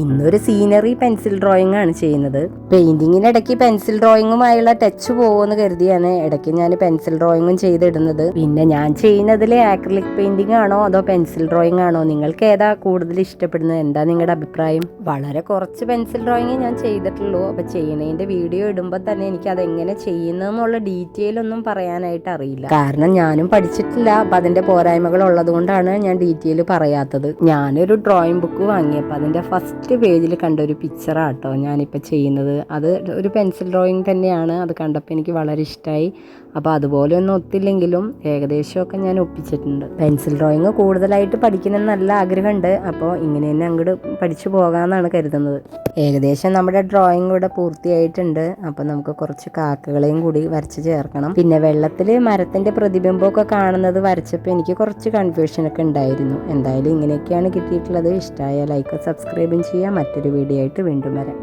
ഇന്നൊരു scenery pencil drawing ആണ് ചെയ്യുന്നത്. പെയിന്റിങ്ങിനിടയ്ക്ക് പെൻസിൽ ഡ്രോയിങ്ങുമായുള്ള ടച്ച് പോകുമെന്ന് കരുതിയാണ് ഇടയ്ക്ക് ഞാൻ പെൻസിൽ ഡ്രോയിങ്ങും ചെയ്തിടുന്നത്. പിന്നെ ഞാൻ ചെയ്യുന്നതിൽ ആക്രിലിക് പെയിന്റിംഗ് ആണോ അതോ പെൻസിൽ ഡ്രോയിങ് ആണോ, നിങ്ങൾക്ക് ഏതാ കൂടുതൽ ഇഷ്ടപ്പെടുന്നത്? എന്താ നിങ്ങളുടെ അഭിപ്രായം? വളരെ കുറച്ച് പെൻസിൽ ഡ്രോയിങ് ഞാൻ ചെയ്തിട്ടുള്ളൂ. അപ്പോൾ ചെയ്യണതിൻ്റെ വീഡിയോ ഇടുമ്പോൾ തന്നെ എനിക്ക് അതെങ്ങനെ ചെയ്യുന്നതെന്നുള്ള ഡീറ്റെയിൽ ഒന്നും പറയാനായിട്ട് അറിയില്ല. കാരണം ഞാനും പഠിച്ചിട്ടില്ല. അപ്പം അതിൻ്റെ പോരായ്മകൾ ഉള്ളത് കൊണ്ടാണ് ഞാൻ ഡീറ്റെയിൽ പറയാത്തത്. ഞാനൊരു ഡ്രോയിങ് ബുക്ക് വാങ്ങിയപ്പോൾ അതിൻ്റെ ഫസ്റ്റ് പേജിൽ കണ്ട ഒരു പിക്ചറാട്ടോ ഞാനിപ്പോൾ ചെയ്യുന്നത്. അത് ഒരു പെൻസിൽ ഡ്രോയിങ് തന്നെയാണ്. അത് കണ്ടപ്പോൾ എനിക്ക് വളരെ ഇഷ്ടമായി. അപ്പോൾ അതുപോലെ ഒന്നും ഒത്തില്ലെങ്കിലും ഏകദേശമൊക്കെ ഞാൻ ഒപ്പിച്ചിട്ടുണ്ട്. പെൻസിൽ ഡ്രോയിങ് കൂടുതലായിട്ട് പഠിക്കണം നല്ല ആഗ്രഹമുണ്ട്. അപ്പോൾ ഇങ്ങനെ തന്നെ അങ്ങോട്ട് പഠിച്ചു പോകാമെന്നാണ് കരുതുന്നത്. ഏകദേശം നമ്മുടെ ഡ്രോയിങ് ഇവിടെ പൂർത്തിയായിട്ടുണ്ട്. അപ്പോൾ നമുക്ക് കുറച്ച് കാക്കകളെയും കൂടി വരച്ച് ചേർക്കണം. പിന്നെ വെള്ളത്തിൽ മരത്തിൻ്റെ പ്രതിബിംബമൊക്കെ കാണുന്നത് വരച്ചപ്പോൾ എനിക്ക് കുറച്ച് കൺഫ്യൂഷനൊക്കെ ഉണ്ടായിരുന്നു. എന്തായാലും ഇങ്ങനെയൊക്കെയാണ് കിട്ടിയിട്ടുള്ളത്. ഇഷ്ടമായ ലൈക്ക് സബ്സ്ക്രൈബും ചെയ്യുക. മറ്റൊരു വീഡിയോ ആയിട്ട് വീണ്ടും വരാം.